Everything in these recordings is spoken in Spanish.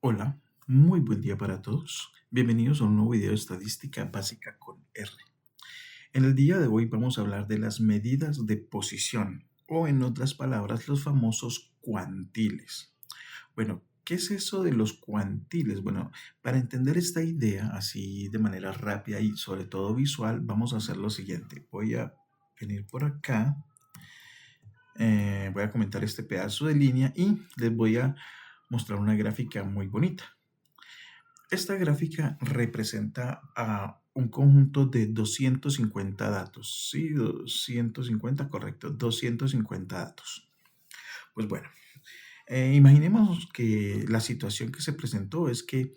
Hola, muy buen día para todos. Bienvenidos a un nuevo video de estadística básica con R. En el día de hoy vamos a hablar de las medidas de posición o en otras palabras los famosos cuantiles. Bueno, ¿qué es eso de los cuantiles? Bueno, para entender esta idea así de manera rápida y sobre todo visual, vamos a hacer lo siguiente. Voy a venir por acá, voy a comentar este pedazo de línea y les voy a mostrar una gráfica muy bonita. Esta gráfica representa a un conjunto de 250 datos. Sí, 250, correcto, 250 datos. Pues bueno, imaginemos que la situación que se presentó es que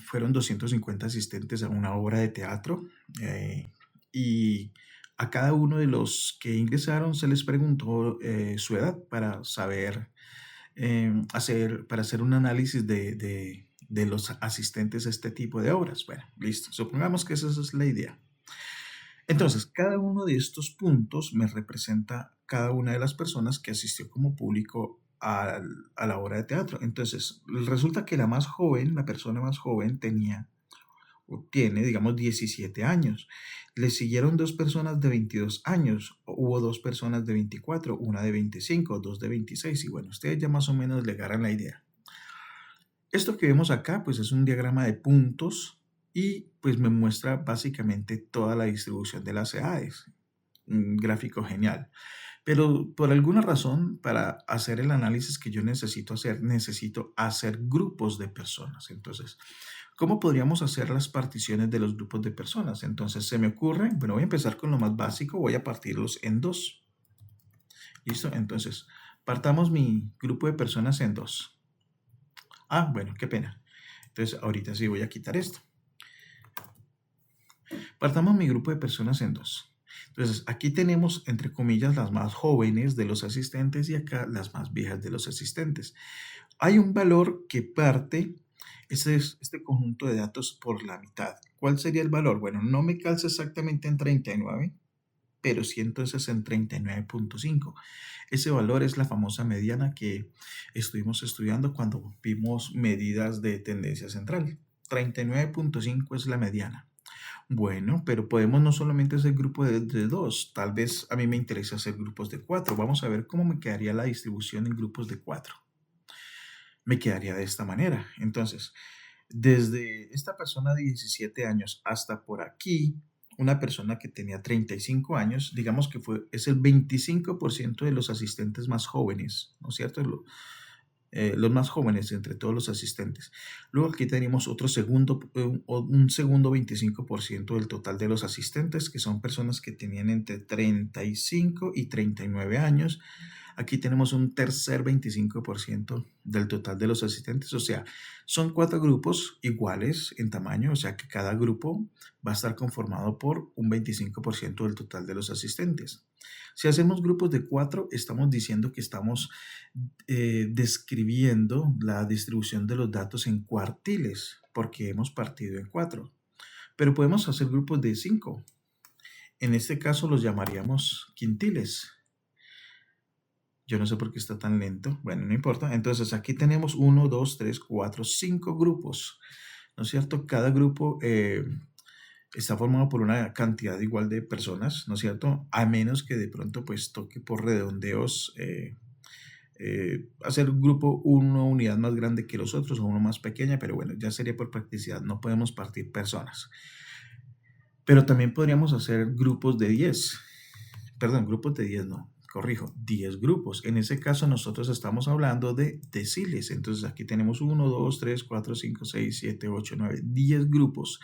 fueron 250 asistentes a una obra de teatro y a cada uno de los que ingresaron se les preguntó su edad para saber para hacer un análisis de los asistentes a este tipo de obras. Bueno, listo. Supongamos que esa es la idea. Entonces, cada uno de estos puntos me representa cada una de las personas que asistió como público a la obra de teatro. Entonces, resulta que la persona más joven tiene, digamos, 17 años. Le siguieron dos personas de 22 años, hubo dos personas de 24, una de 25, dos de 26, y bueno, ustedes ya más o menos le agarran la idea. Esto que vemos acá, pues es un diagrama de puntos y pues me muestra básicamente toda la distribución de las edades. Un gráfico genial. Pero por alguna razón, para hacer el análisis que yo necesito hacer grupos de personas. Entonces, ¿cómo podríamos hacer las particiones de los grupos de personas? Entonces, se me ocurre, bueno, voy a empezar con lo más básico, voy a partirlos en dos. ¿Listo? Entonces, partamos mi grupo de personas en dos. Ah, bueno, qué pena. Entonces, ahorita sí voy a quitar esto. Partamos mi grupo de personas en dos. Entonces, aquí tenemos, entre comillas, las más jóvenes de los asistentes y acá las más viejas de los asistentes. Hay un valor que parte este conjunto de datos por la mitad. ¿Cuál sería el valor? Bueno, no me calza exactamente en 39, pero sí entonces en 39.5. Ese valor es la famosa mediana que estuvimos estudiando cuando vimos medidas de tendencia central. 39.5 es la mediana. Bueno, pero podemos no solamente hacer grupo de dos, tal vez a mí me interesa hacer grupos de cuatro. Vamos a ver cómo me quedaría la distribución en grupos de cuatro. Me quedaría de esta manera. Entonces, desde esta persona de 17 años hasta por aquí, una persona que tenía 35 años, digamos que es el 25% de los asistentes más jóvenes, ¿no es cierto? Los más jóvenes entre todos los asistentes. Luego aquí tenemos un segundo 25% del total de los asistentes, que son personas que tenían entre 35 y 39 años. Aquí tenemos un tercer 25% del total de los asistentes, o sea, son cuatro grupos iguales en tamaño, o sea que cada grupo va a estar conformado por un 25% del total de los asistentes. Si hacemos grupos de cuatro, estamos diciendo que estamos describiendo la distribución de los datos en cuartiles, porque hemos partido en cuatro. Pero podemos hacer grupos de 5. En este caso los llamaríamos quintiles. Yo no sé por qué está tan lento. Bueno, no importa. Entonces aquí tenemos 1, 2, 3, 4, 5 grupos. ¿No es cierto? Cada grupo está formado por una cantidad igual de personas, ¿no es cierto? A menos que de pronto pues toque por redondeos hacer un grupo, una unidad más grande que los otros o uno más pequeña, pero bueno, ya sería por practicidad, no podemos partir personas. Pero también podríamos hacer grupos de 10, perdón, grupos de 10 no, corrijo, 10 grupos. En ese caso nosotros estamos hablando de deciles, entonces aquí tenemos 1, 2, 3, 4, 5, 6, 7, 8, 9, 10 grupos.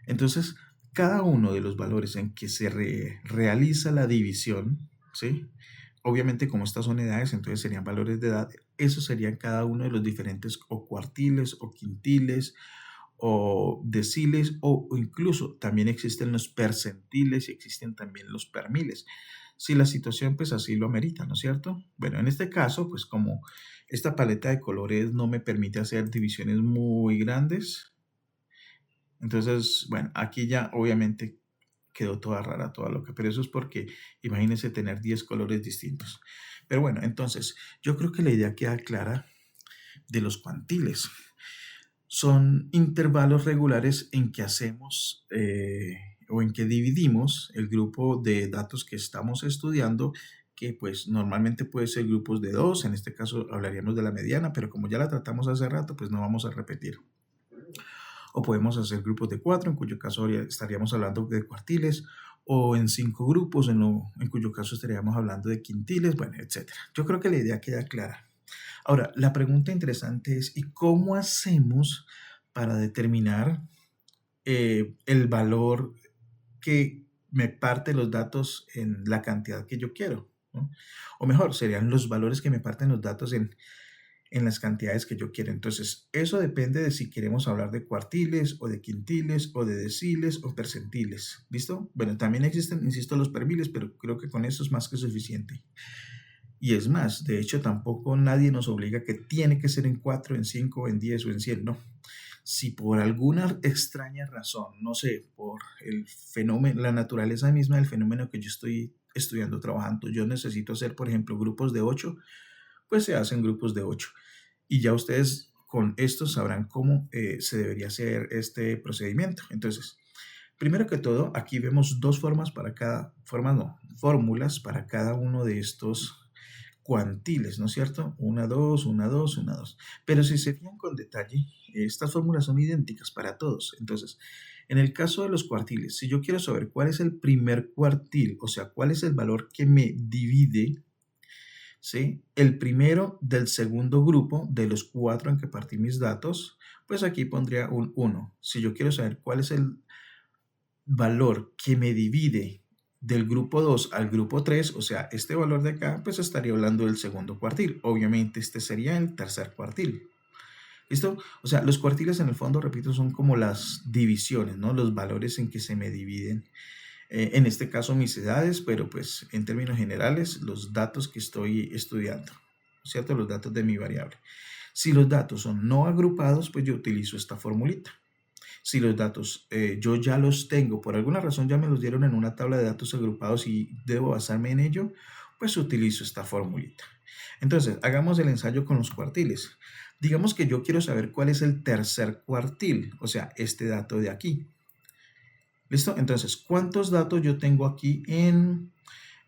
Entonces, cada uno de los valores en que se realiza la división, ¿sí? Obviamente, como estas son edades, entonces serían valores de edad. Esos serían cada uno de los diferentes o cuartiles o quintiles o deciles o incluso también existen los percentiles y existen también los permiles. Si la situación pues así lo amerita, ¿no es cierto? Bueno, en este caso, pues como esta paleta de colores no me permite hacer divisiones muy grandes, entonces, bueno, aquí ya obviamente quedó toda rara, toda loca, pero eso es porque imagínense tener 10 colores distintos. Pero bueno, entonces, yo creo que la idea queda clara. de los cuantiles. Son intervalos regulares en que hacemos o en que dividimos el grupo de datos que estamos estudiando, que pues normalmente puede ser grupos de 2, en este caso hablaríamos de la mediana, pero como ya la tratamos hace rato, pues no vamos a repetir. O podemos hacer grupos de 4, en cuyo caso estaríamos hablando de cuartiles, o en 5 grupos, en cuyo caso estaríamos hablando de quintiles, bueno, etc. Yo creo que la idea queda clara. Ahora, la pregunta interesante es, ¿y cómo hacemos para determinar el valor que me parte los datos en la cantidad que yo quiero, ¿no? O mejor, serían los valores que me parten los datos en las cantidades que yo quiero. Entonces, eso depende de si queremos hablar de cuartiles o de quintiles o de deciles o percentiles. ¿Listo? Bueno, también existen, insisto, los perviles, pero creo que con eso es más que suficiente. Y es más, de hecho, tampoco nadie nos obliga que tiene que ser en 4, en 5, en 10 o en 100, no. Si por alguna extraña razón, no sé, por el fenómeno, la naturaleza misma del fenómeno que yo estoy estudiando, trabajando, yo necesito hacer, por ejemplo, grupos de 8, pues se hacen grupos de 8. Y ya ustedes con esto sabrán cómo se debería hacer este procedimiento. Entonces, primero que todo, aquí vemos dos formas para cada, fórmulas para cada uno de estos cuantiles, ¿no es cierto? Una, dos, una, dos, una, dos. Pero si se fijan con detalle, estas fórmulas son idénticas para todos. Entonces, en el caso de los cuartiles, si yo quiero saber cuál es el primer cuartil, o sea, cuál es el valor que me divide, ¿sí?, el primero del segundo grupo de los 4 en que partí mis datos, pues aquí pondría un 1. Si yo quiero saber cuál es el valor que me divide del grupo 2 al grupo 3, o sea, este valor de acá, pues estaría hablando del segundo cuartil. Obviamente este sería el tercer cuartil. ¿Listo? O sea, los cuartiles en el fondo, repito, son como las divisiones, ¿no? Los valores en que se me dividen. En este caso mis edades, pero pues en términos generales, los datos que estoy estudiando, ¿cierto? Los datos de mi variable. Si los datos son no agrupados, pues yo utilizo esta formulita. Si los datos yo ya los tengo, por alguna razón ya me los dieron en una tabla de datos agrupados y debo basarme en ello, pues utilizo esta formulita. Entonces, hagamos el ensayo con los cuartiles. Digamos que yo quiero saber cuál es el tercer cuartil, o sea, este dato de aquí. ¿Listo? Entonces, ¿cuántos datos yo tengo aquí en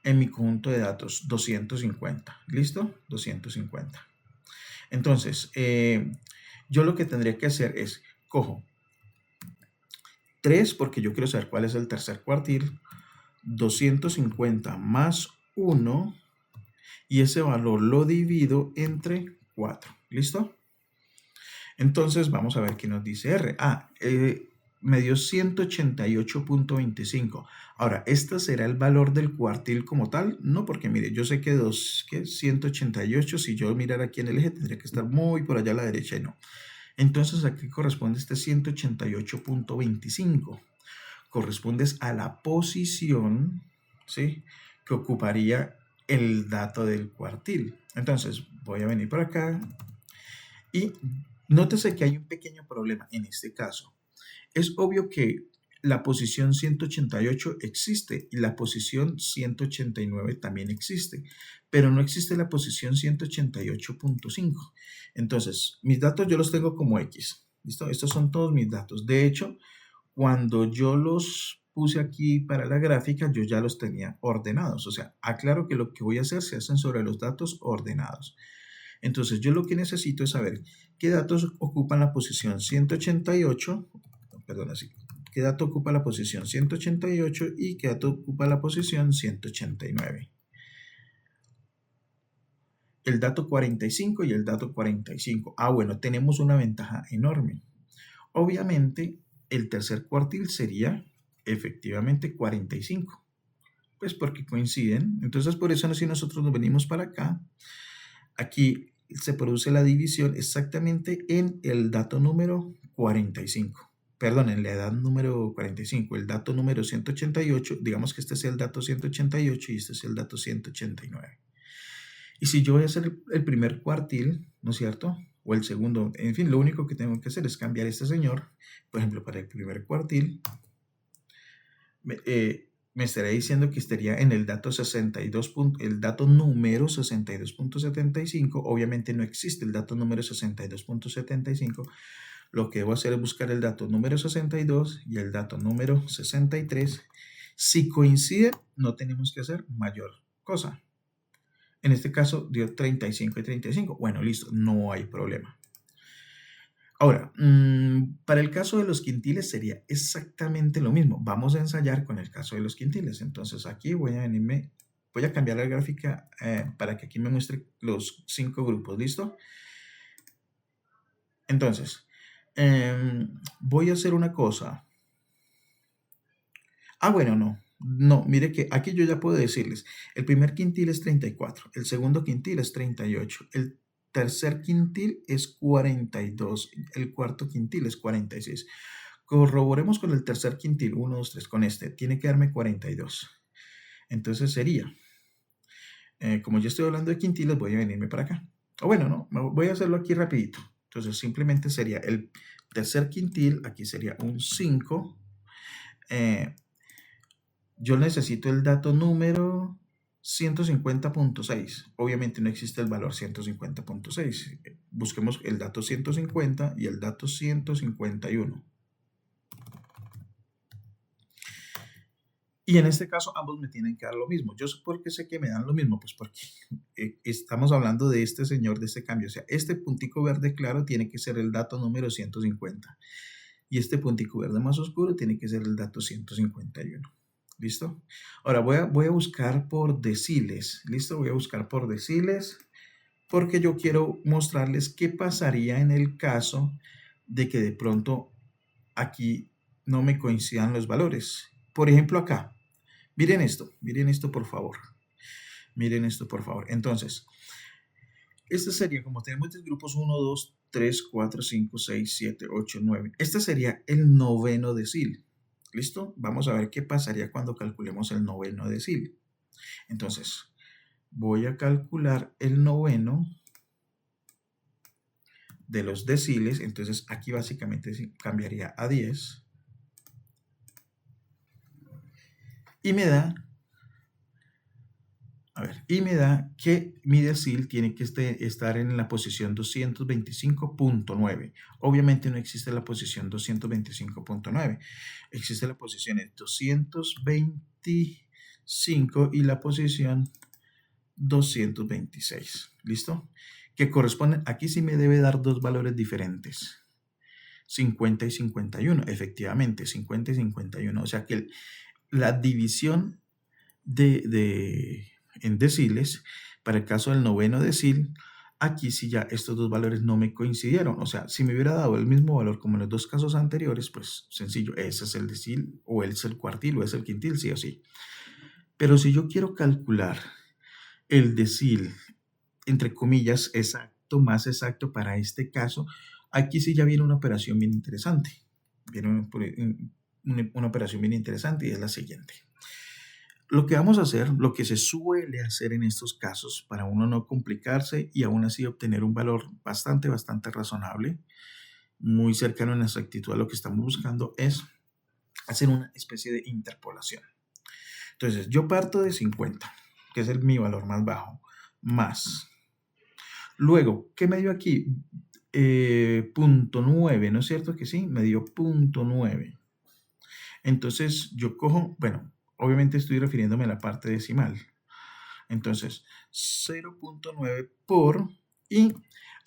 mi conjunto de datos? 250. ¿Listo? 250. Entonces, yo lo que tendría que hacer es, cojo 3 porque yo quiero saber cuál es el tercer cuartil, 250 más 1 y ese valor lo divido entre 4. ¿Listo? Entonces vamos a ver qué nos dice R. Me dio 188.25. Ahora, ¿este será el valor del cuartil como tal? No, porque mire, yo sé que 188, si yo mirara aquí en el eje, tendría que estar muy por allá a la derecha y no. Entonces aquí corresponde este 188.25. Corresponde a la posición, ¿sí?, que ocuparía el dato del cuartil. Entonces voy a venir por acá y nótese que hay un pequeño problema en este caso. Es obvio que la posición 188 existe y la posición 189 también existe, pero no existe la posición 188.5. Entonces, mis datos yo los tengo como X. ¿Listo? Estos son todos mis datos. De hecho, cuando yo los puse aquí para la gráfica, yo ya los tenía ordenados. O sea, aclaro que lo que voy a hacer se hacen sobre los datos ordenados. Entonces, yo lo que necesito es saber qué datos ocupan la posición 188, perdón, así, qué dato ocupa la posición 188 y qué dato ocupa la posición 189. El dato 45 y el dato 45. Bueno, tenemos una ventaja enorme. Obviamente, el tercer cuartil sería efectivamente 45. Pues porque coinciden. Entonces, por eso si nosotros nos venimos para acá, aquí se produce la división exactamente en el dato número 45. Perdón, en la edad número 45, el dato número 188, digamos que este es el dato 188 y este es el dato 189. Y si yo voy a hacer el primer cuartil, ¿no es cierto?, o el segundo, en fin, lo único que tengo que hacer es cambiar este señor, por ejemplo, para el primer cuartil, me estaría diciendo que estaría en el dato 62, el dato número 62.75. Obviamente no existe el dato número 62.75. Lo que debo hacer es buscar el dato número 62 y el dato número 63. Si coinciden, no tenemos que hacer mayor cosa. En este caso dio 35 y 35. Bueno, listo, no hay problema. Ahora, para el caso de los quintiles sería exactamente lo mismo. Vamos a ensayar con el caso de los quintiles. Entonces aquí voy a cambiar la gráfica para que aquí me muestre los 5 grupos. ¿Listo? Entonces, voy a hacer una cosa. Bueno, no. No, mire que aquí yo ya puedo decirles, el primer quintil es 34, el segundo quintil es 38, el tercer quintil es 42, el cuarto quintil es 46. Corroboremos con el tercer quintil, 1, 2, 3, con este, tiene que darme 42. Entonces sería, como yo estoy hablando de quintiles, voy a venirme para acá. O bueno, no, voy a hacerlo aquí rapidito. Entonces simplemente sería el tercer quintil, aquí sería un 5. Yo necesito el dato número 150.6. Obviamente no existe el valor 150.6. Busquemos el dato 150 y el dato 151. Y en este caso ambos me tienen que dar lo mismo. ¿Yo por qué sé que me dan lo mismo? Pues porque estamos hablando de este señor, de este cambio. O sea, este puntico verde claro tiene que ser el dato número 150. Y este puntico verde más oscuro tiene que ser el dato 151. ¿Listo? Ahora voy a buscar por deciles. ¿Listo? Voy a buscar por deciles porque yo quiero mostrarles qué pasaría en el caso de que de pronto aquí no me coincidan los valores. Por ejemplo, acá. Miren esto por favor. Miren esto por favor. Entonces, este sería, como tenemos de grupos 1, 2, 3, 4, 5, 6, 7, 8, 9. Este sería el noveno decil. ¿Listo? Vamos a ver qué pasaría cuando calculemos el noveno decil. Entonces, voy a calcular el noveno de los deciles. Entonces, aquí básicamente cambiaría a 10. Y me da que mi decil tiene que estar en la posición 225.9. Obviamente no existe la posición 225.9. Existe la posición 225 y la posición 226. ¿Listo? Que corresponden, aquí sí me debe dar dos valores diferentes. 50 y 51, efectivamente, 50 y 51. O sea que la división en deciles, para el caso del noveno decil, aquí sí ya estos dos valores no me coincidieron. O sea, si me hubiera dado el mismo valor como en los dos casos anteriores, pues sencillo, ese es el decil, o es el cuartil, o es el quintil, sí o sí. Pero si yo quiero calcular el decil, entre comillas, exacto, más exacto para este caso, aquí sí ya viene una operación bien interesante. Viene una operación bien interesante y es la siguiente. Lo que vamos a hacer, lo que se suele hacer en estos casos para uno no complicarse y aún así obtener un valor bastante razonable, muy cercano en exactitud a lo que estamos buscando, es hacer una especie de interpolación. Entonces, yo parto de 50, que es mi valor más bajo, más. Luego, ¿qué me dio aquí? 0.9, ¿no es cierto que sí? Me dio 0.9. Entonces, yo cojo, bueno, obviamente estoy refiriéndome a la parte decimal. Entonces, 0.9 por, y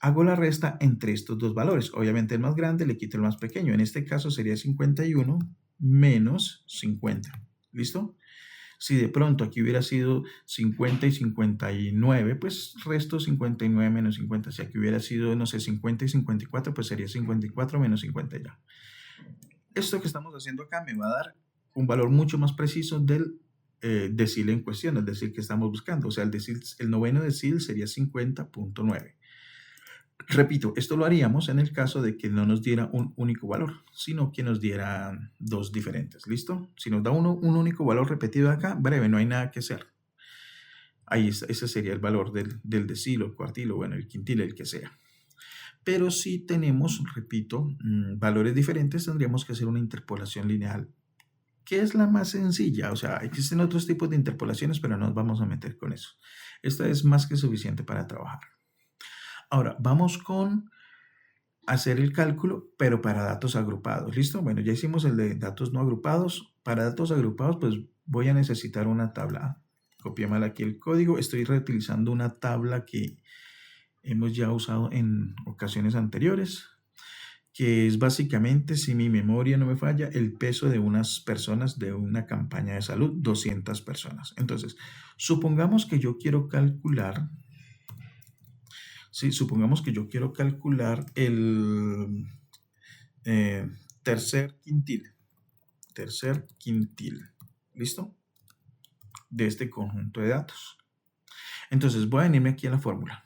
hago la resta entre estos dos valores. Obviamente el más grande le quito el más pequeño. En este caso sería 51 menos 50. ¿Listo? Si de pronto aquí hubiera sido 50 y 59, pues resto 59 menos 50. Si aquí hubiera sido, no sé, 50 y 54, pues sería 54 menos 50 ya. Esto que estamos haciendo acá me va a dar un valor mucho más preciso del decil en cuestión, el decil que estamos buscando. O sea, el noveno decil sería 50.9. Repito, esto lo haríamos en el caso de que no nos diera un único valor, sino que nos diera dos diferentes. ¿Listo? Si nos da un único valor repetido acá, breve, no hay nada que hacer. Ahí ese sería el valor del decil o el cuartil o bueno, el quintil, el que sea. Pero si tenemos, repito, valores diferentes, tendríamos que hacer una interpolación lineal ¿Qué es la más sencilla? O sea, existen otros tipos de interpolaciones, pero no nos vamos a meter con eso. Esta es más que suficiente para trabajar. Ahora, vamos con hacer el cálculo, pero para datos agrupados. ¿Listo? Bueno, ya hicimos el de datos no agrupados. Para datos agrupados, pues voy a necesitar una tabla. Copié mal aquí el código. Estoy reutilizando una tabla que hemos ya usado en ocasiones anteriores, que es básicamente, si mi memoria no me falla, el peso de unas personas de una campaña de salud, 200 personas. Entonces, supongamos que yo quiero calcular, sí, supongamos que yo quiero calcular el eh, tercer quintil, ¿listo? De este conjunto de datos. Entonces, voy a venirme aquí a la fórmula.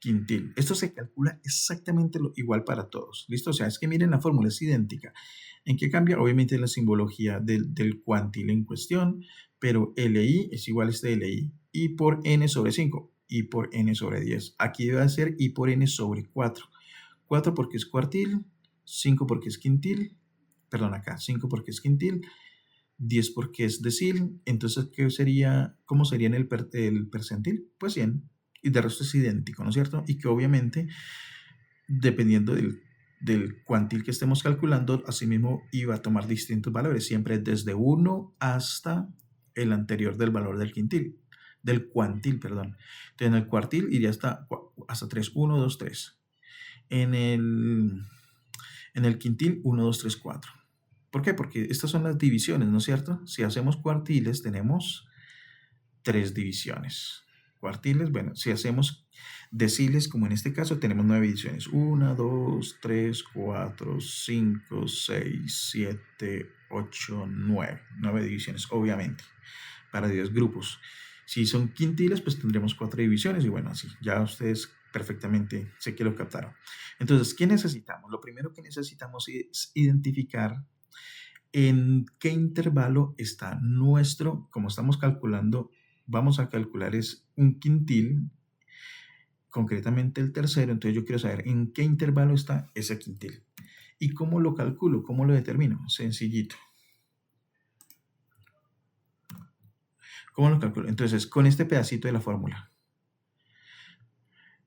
Quintil. Esto se calcula exactamente igual para todos. ¿Listo? O sea, es que miren, la fórmula es idéntica. ¿En qué cambia? Obviamente la simbología del cuantil en cuestión, pero LI es igual a este LI. I por N sobre 5, I por N sobre 10. Aquí debe ser I por N sobre 4. 4 porque es cuartil, 5 porque es quintil, perdón, acá 5 porque es quintil, 10 porque es decil. Entonces, ¿cómo sería en el percentil? Pues 100. Y de resto es idéntico, ¿no es cierto? Y que obviamente, dependiendo del cuantil que estemos calculando, asimismo iba a tomar distintos valores, siempre desde 1 hasta el anterior del valor del quintil, del cuantil, perdón. Entonces, en el cuartil iría hasta 3, 1, 2, 3. En el quintil, 1, 2, 3, 4. ¿Por qué? Porque estas son las divisiones, ¿no es cierto? Si hacemos cuartiles, tenemos 3 divisiones. Cuartiles, bueno, si hacemos deciles, como en este caso, tenemos 9 divisiones. 1, 2, 3, 4, 5, 6, 7, 8, 9. 9 divisiones, obviamente, para 10 grupos. Si son quintiles, pues tendremos 4 divisiones y bueno, así, ya ustedes perfectamente sé que lo captaron. Entonces, ¿qué necesitamos? Lo primero que necesitamos es identificar en qué intervalo está como estamos calculando, vamos a calcular es un quintil, concretamente el tercero, entonces yo quiero saber en qué intervalo está ese quintil. ¿Y cómo lo calculo? ¿Cómo lo determino? Sencillito. ¿Cómo lo calculo? Entonces, con este pedacito de la fórmula.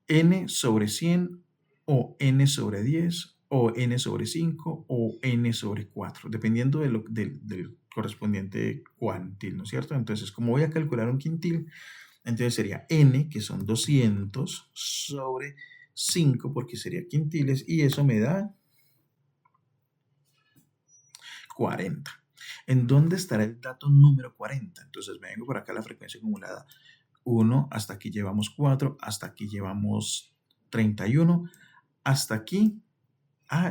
N sobre 100 o N sobre 10 o N sobre 5 o N sobre 4, dependiendo del correspondiente cuantil, ¿no es cierto? Entonces, como voy a calcular un quintil, entonces sería N, que son 200, sobre 5, porque sería quintiles, y eso me da 40. ¿En dónde estará el dato número 40? Entonces me vengo por acá a la frecuencia acumulada 1, hasta aquí llevamos 4, hasta aquí llevamos 31, hasta aquí.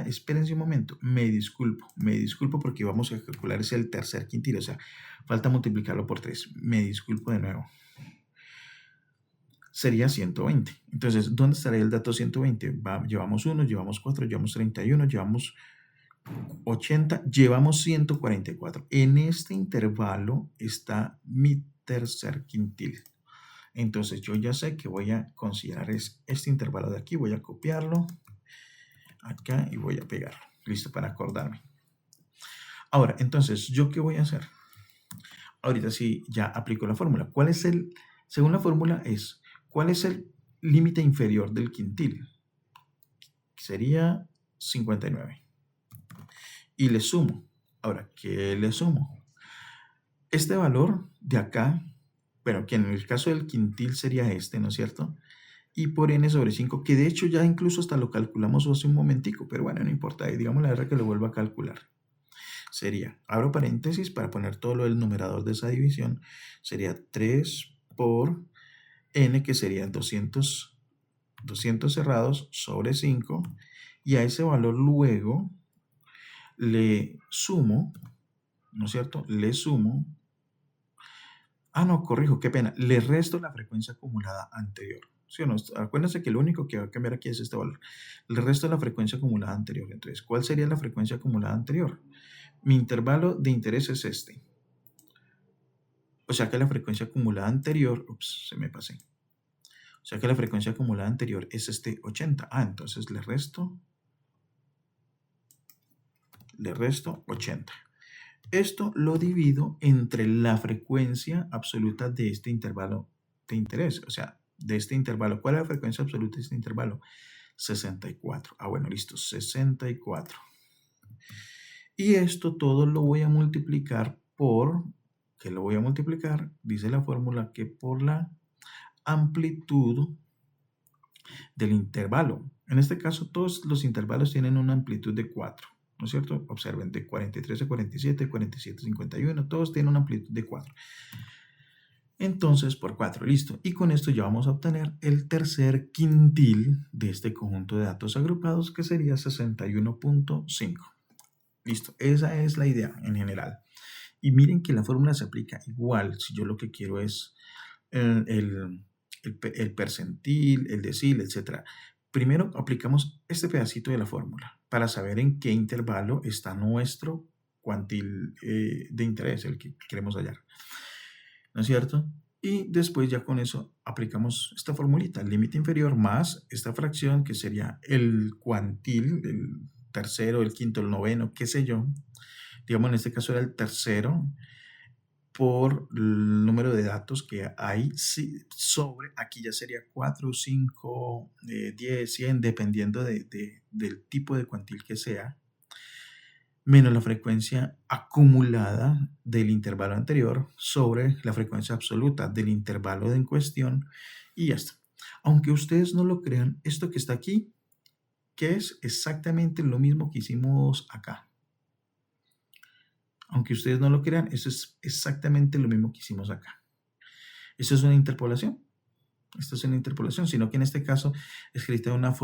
Espérense un momento, me disculpo porque vamos a calcular es el tercer quintil, o sea, falta multiplicarlo por 3, me disculpo de nuevo. Sería 120. Entonces, ¿dónde estaría el dato 120? Llevamos 1, llevamos 4, llevamos 31, llevamos 80, llevamos 144. En este intervalo está mi tercer quintil. Entonces, yo ya sé que voy a considerar este intervalo de aquí, voy a copiarlo acá y voy a pegarlo. Listo para acordarme. Ahora, entonces, ¿yo qué voy a hacer? Ahorita sí ya aplico la fórmula. Según la fórmula ¿cuál es el límite inferior del quintil? Sería 59. Y le sumo. Ahora, ¿qué le sumo? Este valor de acá, bueno, que en el caso del quintil sería este, ¿no es cierto? Y por n sobre 5, que de hecho ya incluso hasta lo calculamos hace un momentico, pero bueno, no importa, digamos la verdad que lo vuelvo a calcular. Sería, abro paréntesis para poner todo lo del numerador de esa división, sería 3 por n, que serían 200 cerrados sobre 5, y a ese valor luego le sumo, ¿no es cierto? Le sumo, no, corrijo, qué pena, le resto la frecuencia acumulada anterior. ¿Sí o no? Acuérdense que lo único que va a cambiar aquí es este valor. Le resto la frecuencia acumulada anterior. Entonces, ¿cuál sería la frecuencia acumulada anterior? Mi intervalo de interés es este. O sea que la frecuencia acumulada anterior, se me pasé. O sea que la frecuencia acumulada anterior es este 80. Entonces le resto 80. Esto lo divido entre la frecuencia absoluta de este intervalo de interés. O sea, de este intervalo. ¿Cuál es la frecuencia absoluta de este intervalo? 64. Ah, bueno, listo. 64. Y esto todo lo voy a multiplicar por, ¿qué lo voy a multiplicar? Dice la fórmula que por la amplitud del intervalo. En este caso, todos los intervalos tienen una amplitud de 4, ¿no es cierto? Observen, de 43 a 47, 47 a 51, todos tienen una amplitud de 4. Entonces, por 4, listo. Y con esto ya vamos a obtener el tercer quintil de este conjunto de datos agrupados, que sería 61.5. Listo, esa es la idea en general. Y miren que la fórmula se aplica igual si yo lo que quiero es el percentil, el decil, etc. Primero aplicamos este pedacito de la fórmula para saber en qué intervalo está nuestro cuantil de interés, el que queremos hallar. ¿No es cierto? Y después ya con eso aplicamos esta formulita, el límite inferior más esta fracción que sería el cuantil, el tercero, el quinto, el noveno, qué sé yo. Digamos, en este caso era el tercero por el número de datos que hay sobre, aquí ya sería 4, 5, 10, 100, dependiendo del tipo de cuantil que sea, menos la frecuencia acumulada del intervalo anterior sobre la frecuencia absoluta del intervalo en cuestión y ya está. Aunque ustedes no lo crean, esto que está aquí, que es exactamente lo mismo que hicimos acá. Aunque ustedes no lo crean, eso es exactamente lo mismo que hicimos acá. Eso es una interpolación. Esto es una interpolación, sino que en este caso escrita de una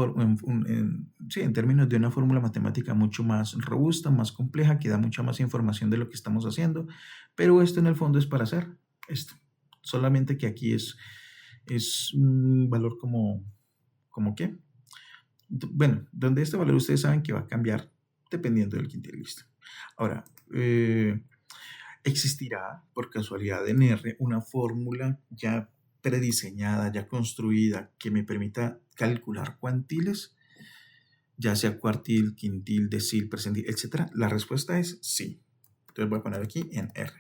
en términos de una fórmula matemática mucho más robusta, más compleja, que da mucha más información de lo que estamos haciendo, pero esto en el fondo es para hacer esto. Solamente que aquí es un valor como ¿qué? Bueno, donde este valor ustedes saben que va a cambiar dependiendo del quintil. Listo. Ahora, existirá por casualidad en R una fórmula ya prediseñada, ya construida, que me permita calcular cuantiles, ya sea cuartil, quintil, decil, percentil, etc. La respuesta es sí. Entonces voy a poner aquí en R.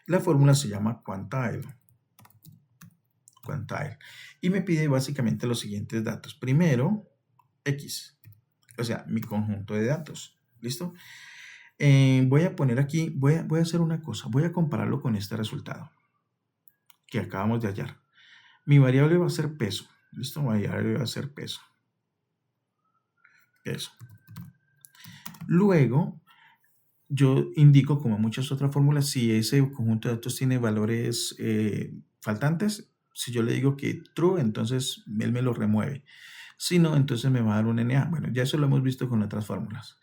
La fórmula se llama quantile. Y me pide básicamente los siguientes datos. Primero, X, o sea, mi conjunto de datos. ¿Listo? Voy a poner aquí, voy a hacer una cosa, voy a compararlo con este resultado que acabamos de hallar. Mi variable va a ser peso. ¿Listo? Mi variable va a ser peso. Peso. Luego, yo indico, como muchas otras fórmulas, si ese conjunto de datos tiene valores faltantes. Si yo le digo que true, entonces él me lo remueve. Si no, entonces me va a dar un NA. Bueno, ya eso lo hemos visto con otras fórmulas.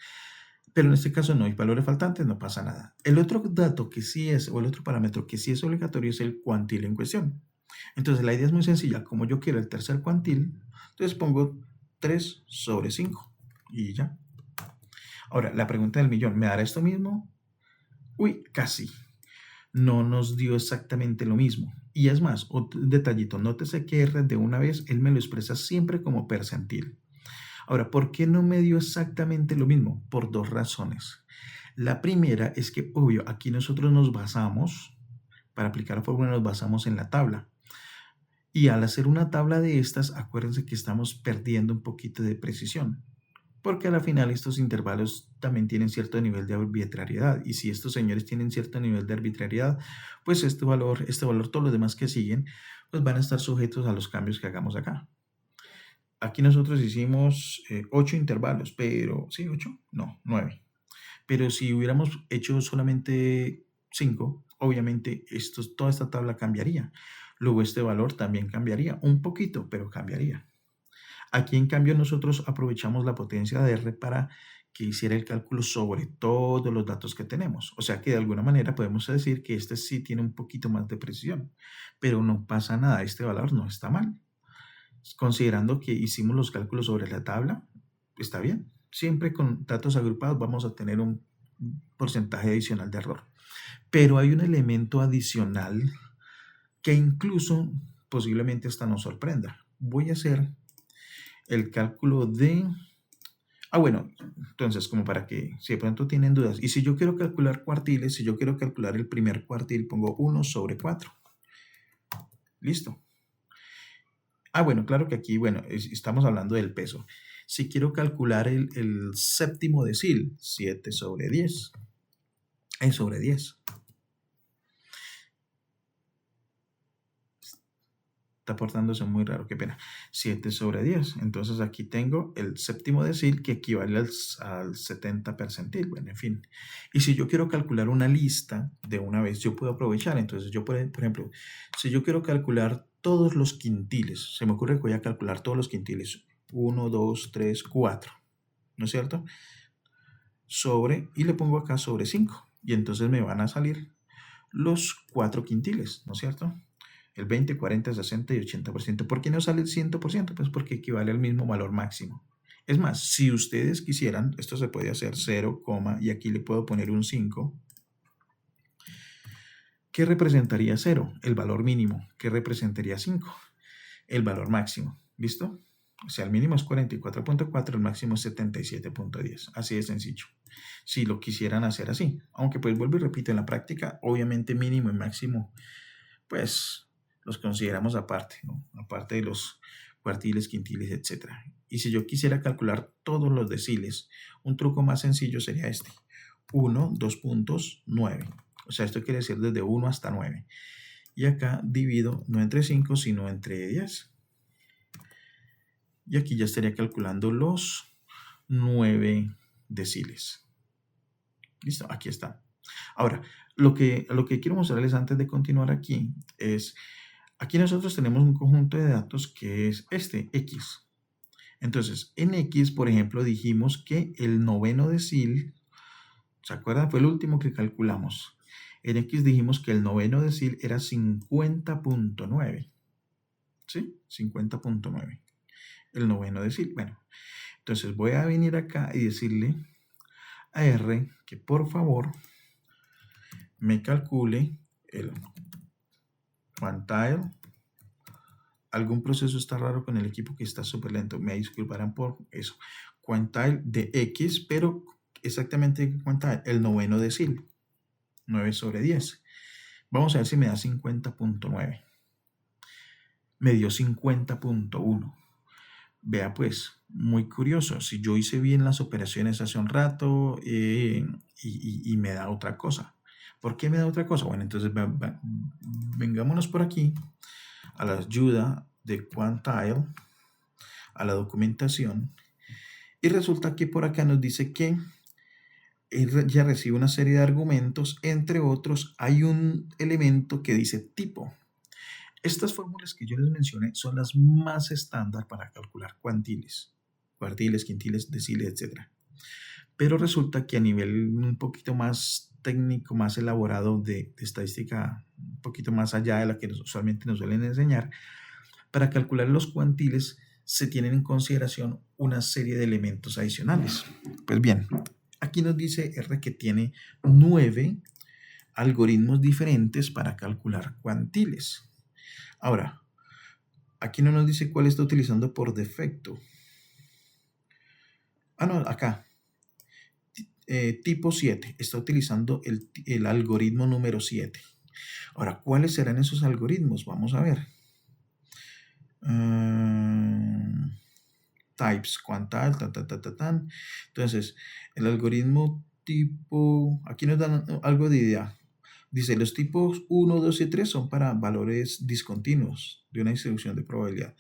Pero en este caso no hay valores faltantes, no pasa nada. El otro dato que sí es, o el otro parámetro que sí es obligatorio es el cuantil en cuestión. Entonces la idea es muy sencilla. Como yo quiero el tercer cuantil, entonces pongo 3 sobre 5 y ya. Ahora, la pregunta del millón, ¿me dará esto mismo? Uy, casi. No nos dio exactamente lo mismo. Y es más, otro detallito, nótese que R de una vez, él me lo expresa siempre como percentil. Ahora, ¿por qué no me dio exactamente lo mismo? Por dos razones. La primera es que, obvio, aquí nosotros nos basamos, para aplicar la fórmula nos basamos en la tabla. Y al hacer una tabla de estas, acuérdense que estamos perdiendo un poquito de precisión. Porque a la final estos intervalos también tienen cierto nivel de arbitrariedad. Y si estos señores tienen cierto nivel de arbitrariedad, pues este valor, todos los demás que siguen, pues van a estar sujetos a los cambios que hagamos acá. Aquí nosotros hicimos 8 intervalos, pero, ¿sí? 8, no, 9. Pero si hubiéramos hecho solamente 5, obviamente toda esta tabla cambiaría. Luego este valor también cambiaría, un poquito, pero cambiaría. Aquí en cambio nosotros aprovechamos la potencia de R para que hiciera el cálculo sobre todos los datos que tenemos. O sea que de alguna manera podemos decir que este sí tiene un poquito más de precisión, pero no pasa nada, este valor no está mal. Considerando que hicimos los cálculos sobre la tabla, está bien. Siempre con datos agrupados vamos a tener un porcentaje adicional de error. Pero hay un elemento adicional que incluso posiblemente hasta nos sorprenda. Voy a hacer el cálculo de Bueno, entonces, como para que, si de pronto tienen dudas, y si yo quiero calcular cuartiles, si yo quiero calcular el primer cuartil, pongo 1/4. Listo. Bueno, claro que aquí, bueno, estamos hablando del peso. Si quiero calcular el séptimo decil, 7/10. Es sobre 10. Está portándose muy raro, qué pena. 7/10. Entonces aquí tengo el séptimo decil que equivale al 70 percentil. Bueno, en fin. Y si yo quiero calcular una lista de una vez, yo puedo aprovechar. Entonces yo, por ejemplo, si yo quiero calcular todos los quintiles, se me ocurre que voy a calcular todos los quintiles. 1, 2, 3, 4. ¿No es cierto? Y le pongo acá sobre 5. Y entonces me van a salir los 4 quintiles, ¿no es cierto? El 20, 40, 60 y 80%. ¿Por qué no sale el 100%? Pues porque equivale al mismo valor máximo. Es más, si ustedes quisieran, esto se puede hacer 0, y aquí le puedo poner un 5. ¿Qué representaría 0? El valor mínimo. ¿Qué representaría 5? El valor máximo. ¿Listo? O sea, el mínimo es 44.4, el máximo es 77.10. Así de sencillo. Si lo quisieran hacer así. Aunque pues vuelvo y repito, en la práctica, obviamente mínimo y máximo, pues los consideramos aparte, ¿no? Aparte de los cuartiles, quintiles, etc. Y si yo quisiera calcular todos los deciles, un truco más sencillo sería este. 1, 2 puntos, 9. O sea, esto quiere decir desde 1 hasta 9. Y acá divido no entre 5, sino entre 10. Y aquí ya estaría calculando los 9 deciles. Listo, aquí está. Ahora, lo que quiero mostrarles antes de continuar aquí es, aquí nosotros tenemos un conjunto de datos que es este, X. Entonces, en X, por ejemplo, dijimos que el noveno decil, ¿se acuerdan? Fue el último que calculamos. En X dijimos que el noveno decil era 50.9. ¿Sí? 50.9. El noveno decil. Bueno, entonces voy a venir acá y decirle a R que por favor me calcule el quantile. Algún proceso está raro con el equipo que está súper lento. Me disculparán por eso. Quantile de X, pero exactamente quantile, el noveno decil. 9/10. Vamos a ver si me da 50.9. Me dio 50.1. Vea pues, muy curioso. Si yo hice bien las operaciones hace un rato y me da otra cosa. ¿Por qué me da otra cosa? Bueno, entonces vengámonos por aquí a la ayuda de Quantile, a la documentación, y resulta que por acá nos dice que ya recibe una serie de argumentos, entre otros hay un elemento que dice tipo. Estas fórmulas que yo les mencioné son las más estándar para calcular cuartiles, quintiles, deciles, etc. Pero resulta que a nivel un poquito más técnico, más elaborado de estadística, un poquito más allá de la que usualmente nos suelen enseñar, para calcular los cuantiles se tienen en consideración una serie de elementos adicionales. Pues bien, aquí nos dice R que tiene 9 algoritmos diferentes para calcular cuantiles. Ahora, aquí no nos dice cuál está utilizando por defecto. No, acá. Tipo 7. Está utilizando el algoritmo número 7. Ahora, ¿cuáles serán esos algoritmos? Vamos a ver. Types, quantile, Entonces, el algoritmo tipo, aquí nos dan algo de idea. Dice, los tipos 1, 2 y 3 son para valores discontinuos de una distribución de probabilidad.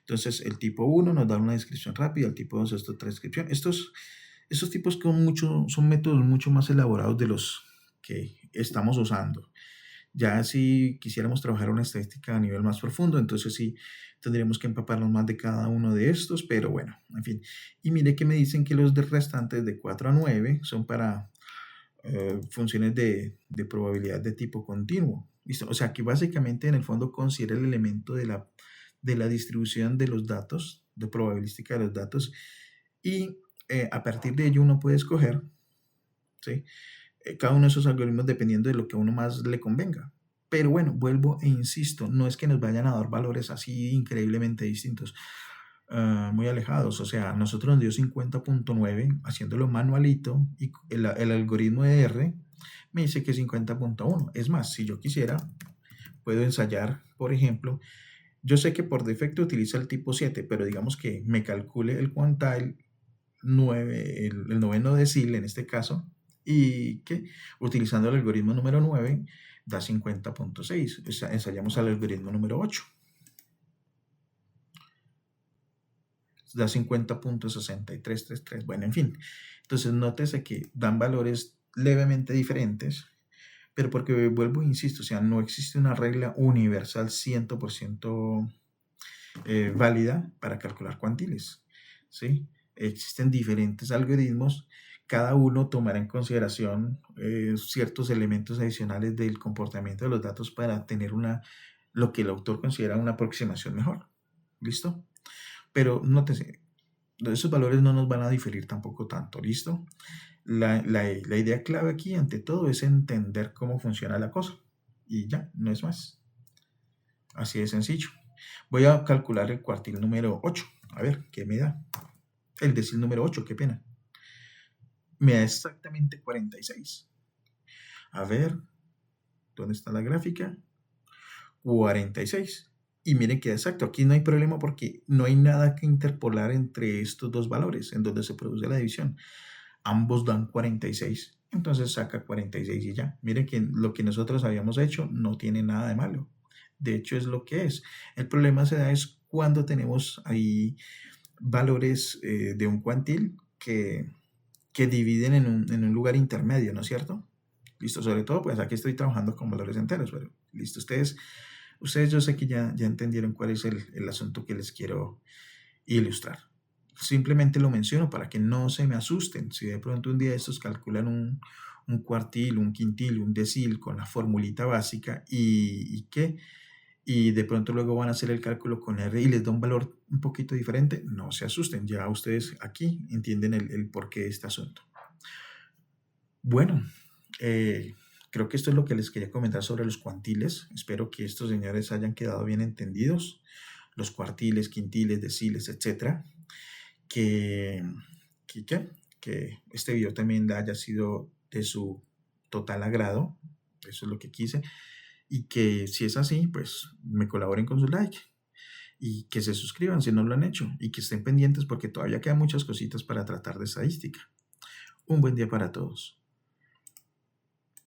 Entonces, el tipo 1 nos da una descripción rápida, el tipo 2 es otra descripción. Estos tipos son métodos mucho más elaborados de los que estamos usando. Ya si quisiéramos trabajar una estadística a nivel más profundo, entonces sí tendríamos que empaparnos más de cada uno de estos, pero bueno, en fin. Y mire que me dicen que los restantes de 4 a 9 son para funciones de probabilidad de tipo continuo. ¿Listo? O sea que básicamente en el fondo considera el elemento de la distribución de los datos, de probabilística de los datos, y a partir de ello uno puede escoger, ¿sí? Cada uno de esos algoritmos dependiendo de lo que a uno más le convenga. Pero bueno, vuelvo e insisto, no es que nos vayan a dar valores así increíblemente distintos. muy alejados. O sea, nosotros nos dio 50.9 haciéndolo manualito y el algoritmo de R me dice que 50.1. Es más, si yo quisiera, puedo ensayar, por ejemplo, yo sé que por defecto utiliza el tipo 7, pero digamos que me calcule el quantile 9, el noveno decil en este caso, y que utilizando el algoritmo número 9 da 50.6. Ensayamos al algoritmo número 8. Da 50.6333. Bueno, en fin. Entonces, nótese que dan valores levemente diferentes, pero porque vuelvo e insisto, o sea, no existe una regla universal 100% válida para calcular cuantiles, ¿sí? Existen diferentes algoritmos, cada uno tomará en consideración ciertos elementos adicionales del comportamiento de los datos para tener lo que el autor considera una aproximación mejor. ¿Listo? Pero nótese, esos valores no nos van a diferir tampoco tanto, ¿listo? La idea clave aquí, ante todo, es entender cómo funciona la cosa. Y ya, no es más. Así de sencillo. Voy a calcular el cuartil número 8. A ver, ¿qué me da? El decil número 8, qué pena. Me da exactamente 46. A ver, ¿dónde está la gráfica? 46. Y miren que exacto, aquí no hay problema porque no hay nada que interpolar entre estos dos valores en donde se produce la división. Ambos dan 46. Entonces saca 46 y ya. Miren que lo que nosotros habíamos hecho no tiene nada de malo. De hecho, es lo que es. El problema se da es cuando tenemos ahí valores de un cuantil que dividen en un lugar intermedio, ¿no es cierto? Listo, sobre todo, pues aquí estoy trabajando con valores enteros, pero listo, ustedes yo sé que ya entendieron cuál es el asunto que les quiero ilustrar. Simplemente lo menciono para que no se me asusten. Si de pronto un día estos calculan un cuartil, un quintil, un decil con la formulita básica y de pronto luego van a hacer el cálculo con R y les da un valor un poquito diferente, no se asusten. Ya ustedes aquí entienden el porqué de este asunto. Bueno, creo que esto es lo que les quería comentar sobre los cuantiles. Espero que estos señores hayan quedado bien entendidos. Los cuartiles, quintiles, deciles, etcétera. Que este video también haya sido de su total agrado. Eso es lo que quise. Y que si es así, pues me colaboren con su like. Y que se suscriban si no lo han hecho. Y que estén pendientes porque todavía quedan muchas cositas para tratar de estadística. Un buen día para todos.